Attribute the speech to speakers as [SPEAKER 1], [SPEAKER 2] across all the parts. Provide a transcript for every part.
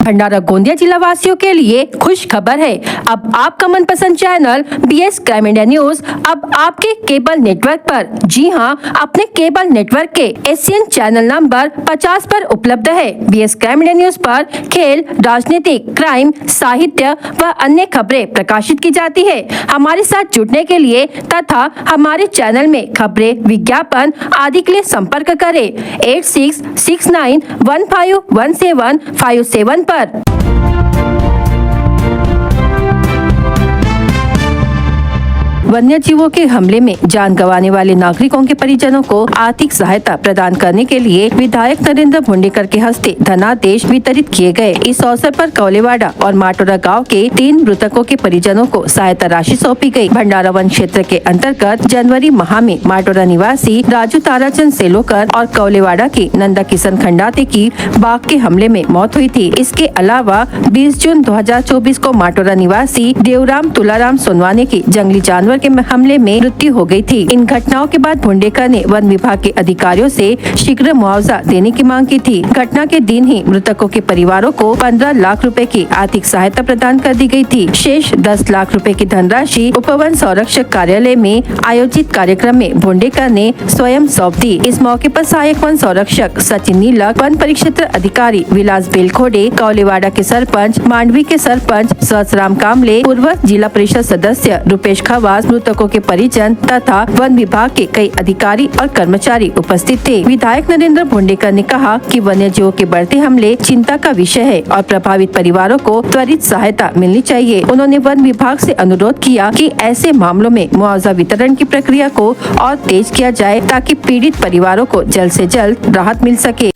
[SPEAKER 1] भंडारा गोंदिया जिला वासियों के लिए खुश खबर है। अब आपका मनपसंद channel BS crime India news अब आपके केबल नेटवर्क पर, जी हां, अपने केबल नेटवर्क के एशियन चैनल नंबर 50 पर उपलब्ध है। BS क्राइम इंडिया न्यूज पर खेल, राजनीतिक, क्राइम, साहित्य व अन्य खबरें प्रकाशित की जाती है। हमारे साथ जुड़ने के लिए तथा हमारे चैनल में खबरें, विज्ञापन आदि के लिए संपर्क करें 8669151757 पर। वन्य जीवों के हमले में जान गंवाने वाले नागरिकों के परिजनों को आर्थिक सहायता प्रदान करने के लिए विधायक नरेंद्र भुंडेकर के हस्ते धनादेश वितरित किए गए। इस अवसर पर कौलेवाड़ा और माटोरा गांव के 3 मृतकों के परिजनों को सहायता राशि सौंपी गई। भंडारा वन क्षेत्र के अंतर्गत जनवरी माह में माटोरा निवासी राजू ताराचंद सेलोकर और कौलेवाड़ा की नंदा किशन खंडाते की बाघ के हमले में मौत हुई थी। इसके अलावा 20 जून 2024 को माटोरा निवासी देवराम तुलाराम सोनवाने की जंगली जानवर के हमले में मृत्यु हो गई थी। इन घटनाओं के बाद भुंडेकर ने वन विभाग के अधिकारियों से शीघ्र मुआवजा देने की मांग की थी। घटना के दिन ही मृतकों के परिवारों को 15 लाख रुपए की आर्थिक सहायता प्रदान कर दी गई थी। शेष 10 लाख रुपए की धनराशि उपवन संरक्षक कार्यालय में आयोजित कार्यक्रम में भुंडेकर ने स्वयं सौंप दी। इस मौके पर सहायक वन संरक्षक सचिन नीलक, वन परिक्षेत्र अधिकारी विलास बेलखोड़े, कौलेवाड़ा के सरपंच, मांडवी के सरपंच सहसराम कामले, पूर्व जिला परिषद सदस्य रुपेश खवास, मृतकों के परिजन तथा वन विभाग के कई अधिकारी और कर्मचारी उपस्थित थे। विधायक नरेंद्र भुंडेकर ने कहा कि वन्य जीवों के बढ़ते हमले चिंता का विषय है और प्रभावित परिवारों को त्वरित सहायता मिलनी चाहिए। उन्होंने वन विभाग से अनुरोध किया कि ऐसे मामलों में मुआवजा वितरण की प्रक्रिया को और तेज किया जाए ताकि पीड़ित परिवारों को जल्द से जल्द राहत मिल सके।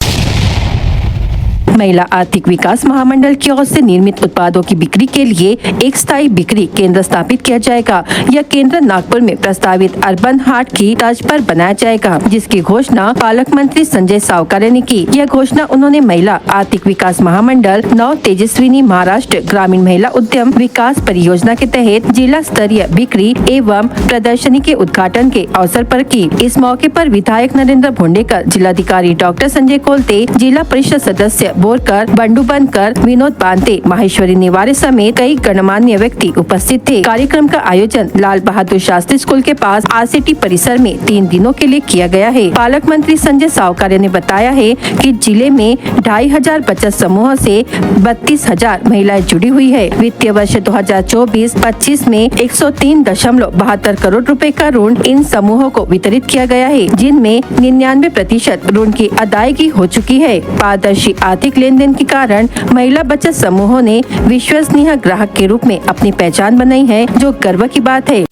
[SPEAKER 1] महिला आर्थिक विकास महामंडल की ओर से निर्मित उत्पादों की बिक्री के लिए एक स्थायी बिक्री केंद्र स्थापित किया जाएगा। यह केंद्र नागपुर में प्रस्तावित अर्बन हाट की तर्ज पर बनाया जाएगा, जिसकी घोषणा पालक मंत्री संजय सावकारे ने की। यह घोषणा उन्होंने महिला आर्थिक विकास महामंडल नव तेजस्विनी महाराष्ट्र ग्रामीण महिला उद्यम विकास परियोजना के तहत जिला स्तरीय बिक्री एवं प्रदर्शनी के उद्घाटन के अवसर पर की। इस मौके पर विधायक नरेंद्र भुंडेकर, जिलाधिकारी डॉक्टर संजय कोलते, जिला परिषद सदस्य बोरकर, बंडू बनकर, विनोद बांते, माहेश्वरी नेवारे समेत कई गणमान्य व्यक्ति उपस्थित थे। कार्यक्रम का आयोजन लाल बहादुर शास्त्री स्कूल के पास RCT परिसर में 3 दिनों के लिए किया गया है। पालक मंत्री संजय सावकारे ने बताया है कि जिले में 2500 बचत समूह से 32,000 महिलाएं जुड़ी हुई है। वित्तीय वर्ष 2024-25 में 103.72 करोड़ रुपए का ऋण इन समूहों को वितरित किया गया है, जिनमें 99% ऋण की अदायगी हो चुकी है। पारदर्शी आर्थिक लेन देन के कारण महिला बचत समूहों ने विश्वसनीय ग्राहक के रूप में अपनी पहचान बनाई है, जो गर्व की बात है।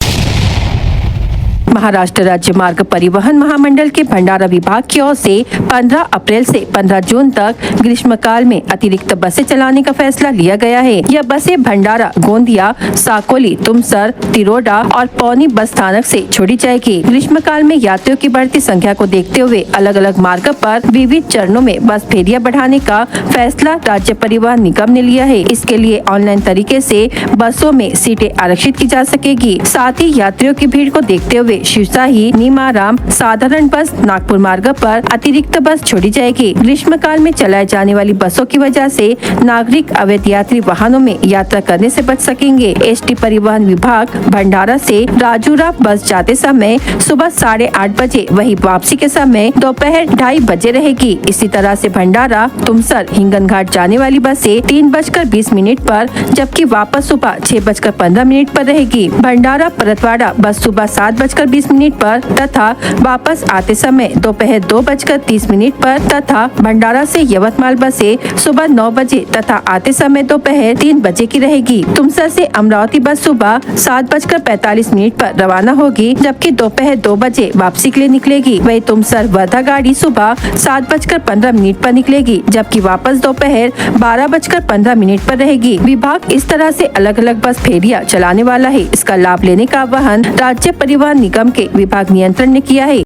[SPEAKER 1] महाराष्ट्र राज्य मार्ग परिवहन महामंडल के भंडारा विभाग की ओर से 15 अप्रैल से 15 जून तक ग्रीष्मकाल में अतिरिक्त बसें चलाने का फैसला लिया गया है। यह बसें भंडारा, गोंदिया, साकोली, तुमसर, तिरोडा और पौनी बस स्थानक से छोड़ी जाएगी। ग्रीष्मकाल में यात्रियों की बढ़ती संख्या को देखते हुए अलग अलग मार्ग पर विविध चरणों में बस फेरियां बढ़ाने का फैसला राज्य परिवहन निगम ने लिया है। इसके लिए ऑनलाइन तरीके से बसों में सीटें आरक्षित की जा सकेगी। साथ ही यात्रियों की भीड़ को देखते हुए शिवशाही, नीमाराम, साधारण बस, नागपुर मार्ग पर अतिरिक्त बस छोड़ी जाएगी। ग्रीष्मकाल में चलाए जाने वाली बसों की वजह से नागरिक अवैध यात्री वाहनों में यात्रा करने से बच सकेंगे। ST परिवहन विभाग भंडारा से राजूरा बस जाते समय सुबह 8:30 बजे, वही वापसी के समय दोपहर 2:30 बजे रहेगी। इसी तरह से भंडारा, तुमसर, हिंगन घाट जाने वाली बसें 3:20 पर, जबकि वापस सुबह 6:15 पर रहेगी। भंडारा परतवाड़ा बस सुबह 7:20 पर तथा वापस आते समय दोपहर 2:30 पर तथा भंडारा से यवतमाल बसें सुबह 9 बजे तथा आते समय दोपहर 3 बजे की रहेगी। तुमसर से अमरावती बस सुबह 7:45 पर रवाना होगी, जबकि दोपहर 2 बजे वापसी के लिए निकलेगी। वही तुमसर वर्धा गाड़ी सुबह 7:15 पर निकलेगी, जबकि वापस दोपहर 12:15 पर रहेगी। विभाग इस तरह से अलग अलग बस फेरियां चलाने वाला है। इसका लाभ लेने का आह्वान राज्य परिवहन निगम के विभाग नियंत्रण ने किया है।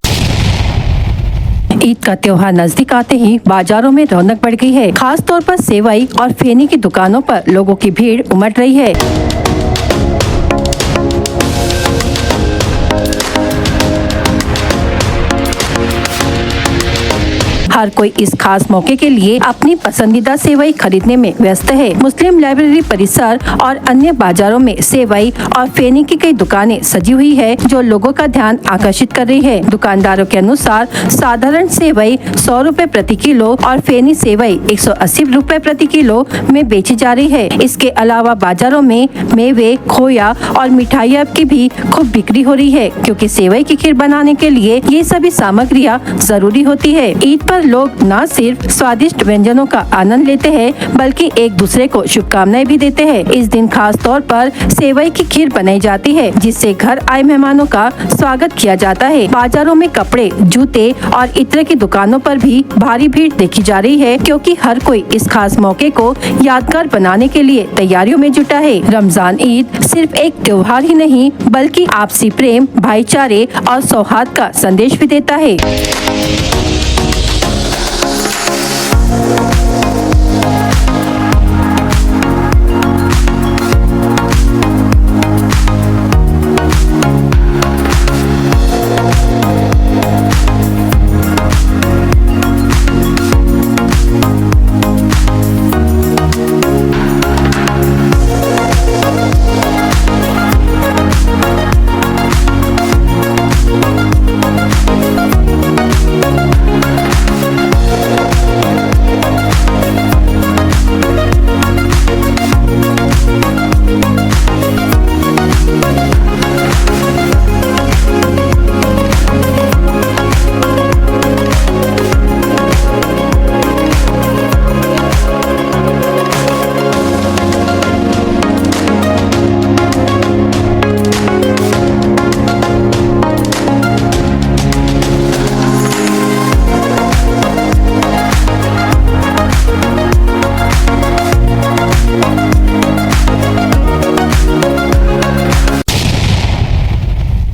[SPEAKER 1] ईद का त्योहार नजदीक आते ही बाजारों में रौनक बढ़ गई है। खास तौर पर सेवई और फेनी की दुकानों पर लोगों की भीड़ उमड़ रही है। हर कोई इस खास मौके के लिए अपनी पसंदीदा सेवई खरीदने में व्यस्त है। मुस्लिम लाइब्रेरी परिसर और अन्य बाजारों में सेवई और फेनी की कई दुकानें सजी हुई है, जो लोगों का ध्यान आकर्षित कर रही है। दुकानदारों के अनुसार साधारण सेवई 100 रुपए प्रति किलो और फेनी सेवई 180 रुपए प्रति किलो में बेची जा रही है। इसके अलावा बाजारों में मेवे, खोया और मिठाइयाँ की भी खूब बिक्री हो रही है, क्योंकि सेवई की खीर बनाने के लिए ये सभी सामग्रियाँ जरूरी होती है। ईद पर लोग न सिर्फ स्वादिष्ट व्यंजनों का आनंद लेते हैं, बल्कि एक दूसरे को शुभकामनाएं भी देते हैं। इस दिन खास तौर पर सेवई की खीर बनाई जाती है, जिससे घर आए मेहमानों का स्वागत किया जाता है। बाजारों में कपड़े, जूते और इत्र की दुकानों पर भी भारी भीड़ देखी जा रही है, क्योंकि हर कोई इस खास मौके को यादगार बनाने के लिए तैयारियों में जुटा है। रमजान ईद सिर्फ एक त्योहार ही नहीं, बल्कि आपसी प्रेम, भाईचारे और सौहार्द का संदेश भी देता है।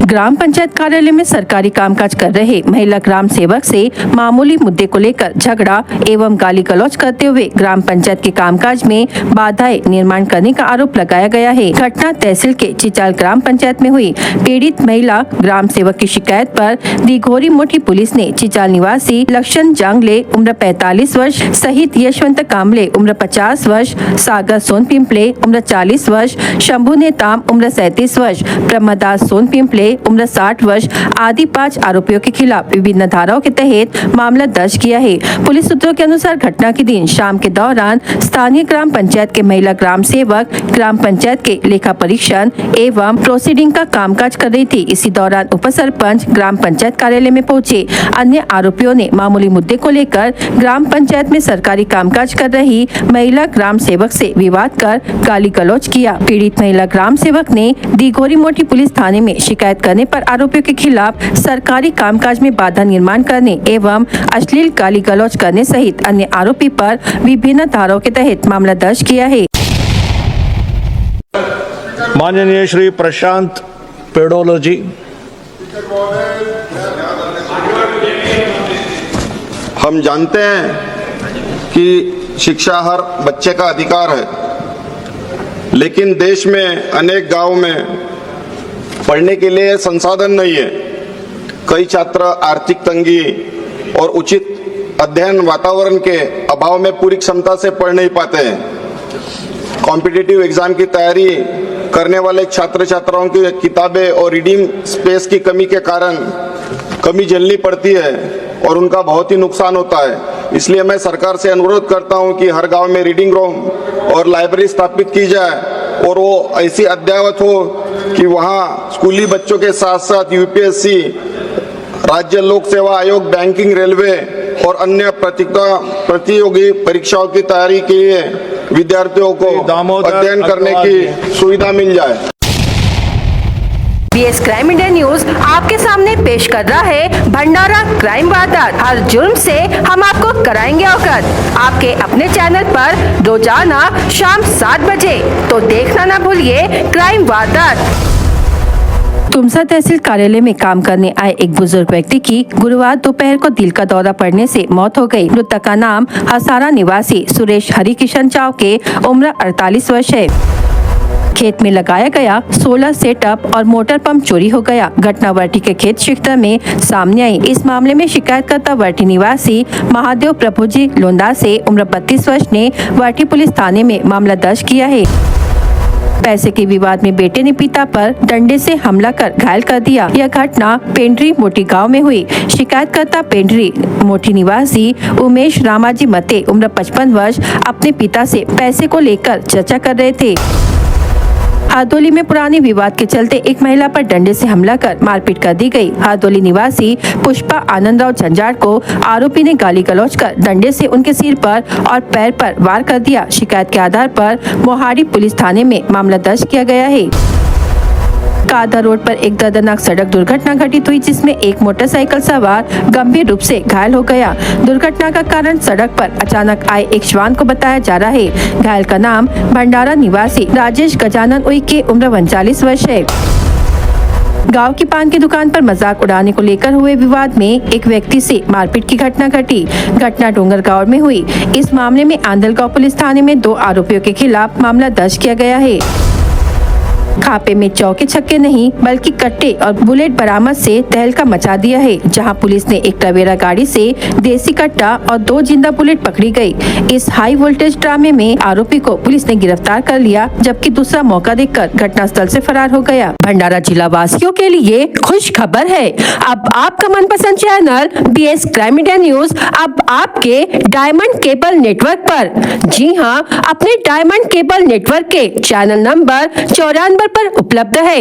[SPEAKER 1] ग्राम पंचायत कार्यालय में सरकारी कामकाज कर रहे महिला ग्राम सेवक से मामूली मुद्दे को लेकर झगड़ा एवं गाली गलौज करते हुए ग्राम पंचायत के कामकाज में बाधाएं निर्माण करने का आरोप लगाया गया है। घटना तहसील के चिचाल ग्राम पंचायत में हुई। पीड़ित महिला ग्राम सेवक की शिकायत पर दिघोरी मोठी पुलिस ने चिचाल निवासी लक्षण जांगले उम्र 45 वर्ष सहित यशवंत कामले उम्र 50 वर्ष, सागर सोन पिंपले उम्र 40 वर्ष, शंभू नेताम उम्र 37 वर्ष, ब्रह्मदास सोन पिंपले उम्र 60 वर्ष आदि 5 आरोपियों के खिलाफ विभिन्न धाराओं के तहत मामला दर्ज किया है। पुलिस सूत्रों के अनुसार घटना के दिन शाम के दौरान स्थानीय ग्राम पंचायत के महिला ग्राम सेवक ग्राम पंचायत के लेखा परीक्षण एवं प्रोसीडिंग का कामकाज कर रही थी। इसी दौरान उप सरपंच ग्राम पंचायत कार्यालय में पहुंचे। अन्य आरोपियों ने मामूली मुद्दे को लेकर ग्राम पंचायत में सरकारी कामकाज कर रही महिला ग्राम सेवक से विवाद कर गाली गलौज किया। पीड़ित महिला ग्राम सेवक ने दिघोरी मोठी पुलिस थाने में शिकायत करने पर आरोपियों के खिलाफ सरकारी कामकाज में बाधा निर्माण करने एवं अश्लील गाली गलौज करने सहित अन्य आरोपी पर विभिन्न धाराओं के तहत मामला दर्ज किया है।
[SPEAKER 2] माननीय श्री प्रशांत पेडोलो जी,
[SPEAKER 3] हम जानते हैं कि शिक्षा हर बच्चे का अधिकार है, लेकिन देश में अनेक गांव में पढ़ने के लिए संसाधन नहीं है। कई छात्र आर्थिक तंगी और उचित अध्ययन वातावरण के अभाव में पूरी क्षमता से पढ़ नहीं पाते हैं। कॉम्पिटिटिव एग्जाम की तैयारी करने वाले छात्र छात्राओं की किताबें और रीडिंग स्पेस की कमी के कारण कमी झेलनी पड़ती है और उनका बहुत ही नुकसान होता है। इसलिए मैं सरकार से अनुरोध करता हूं कि हर गांव में रीडिंग रूम और लाइब्रेरी स्थापित की जाए और वो ऐसी अद्ययावत हो कि वहां स्कूली बच्चों के साथ साथ यूपीएससी, राज्य लोक सेवा आयोग, बैंकिंग, रेलवे और अन्य प्रतियोगी परीक्षाओं की तैयारी के लिए विद्यार्थियों को अध्ययन करने की सुविधा मिल जाए।
[SPEAKER 1] बीएस क्राइम इंडिया न्यूज आपके सामने पेश कर रहा है भंडारा क्राइम वारदात। हर जुर्म से हम आपको कराएंगे अवगत। आपके अपने चैनल पर रोजाना शाम 7 बजे, तो देखना ना भूलिए क्राइम वारदात। तुमसा तहसील कार्यालय में काम करने आए एक बुजुर्ग व्यक्ति की गुरुवार दोपहर को दिल का दौरा पड़ने से मौत हो गई। मृतक का नाम हसारा निवासी सुरेश हरिकिशन चाव के उम्र 48 वर्ष है। खेत में लगाया गया 16 सेटअप और मोटर पंप चोरी हो गया। घटना वर्टी के खेत क्षेत्र में सामने आई। इस मामले में शिकायतकर्ता वर्टी निवासी महादेव प्रभुजी लोंदा से उम्र 32 वर्ष ने वर्टी पुलिस थाने में मामला दर्ज किया है। पैसे के विवाद में बेटे ने पिता पर डंडे से हमला कर घायल कर दिया। यह घटना पेंड्री मोटी गांव में हुई। शिकायतकर्ता पेंड्री मोटी निवासी उमेश रामाजी मते उम्र 55 वर्ष अपने पिता से पैसे को लेकर चर्चा कर रहे थे। हादोली में पुराने विवाद के चलते एक महिला पर डंडे से हमला कर मारपीट कर दी गई। हादोली निवासी पुष्पा आनंदराव झंझाड़ को आरोपी ने गाली गलौज कर डंडे से उनके सिर पर और पैर पर वार कर दिया। शिकायत के आधार पर मोहाड़ी पुलिस थाने में मामला दर्ज किया गया है। कादा रोड पर एक दर्दनाक सड़क दुर्घटना घटित हुई, जिसमें एक मोटरसाइकिल सवार गंभीर रूप से घायल हो गया। दुर्घटना का कारण सड़क पर अचानक आए एक श्वान को बताया जा रहा है। घायल का नाम भंडारा निवासी राजेश गजानन उइके उम्र 39 वर्ष है। गांव की पान की दुकान पर मजाक उड़ाने को लेकर हुए विवाद में एक व्यक्ति से मारपीट की घटना घटी। घटना डोंगरगांव में हुई। इस मामले में आंधलगांव पुलिस थाने में 2 आरोपियों के खिलाफ मामला दर्ज किया गया है। खापे में चौके छक्के नहीं बल्कि कट्टे और बुलेट बरामद से तहलका मचा दिया है, जहां पुलिस ने एक टवेरा गाड़ी से देसी कट्टा और 2 जिंदा बुलेट पकड़ी गई। इस हाई वोल्टेज ड्रामे में आरोपी को पुलिस ने गिरफ्तार कर लिया, जबकि दूसरा मौका देखकर घटनास्थल से फरार हो गया। भंडारा जिला वासियों के लिए खुश खबर है। अब आपका मनपसंद channel BS crime media news अब आपके डायमंड केबल नेटवर्क पर। जी हाँ, अपने डायमंड केबल नेटवर्क के चैनल नंबर 94 पर उपलब्ध है।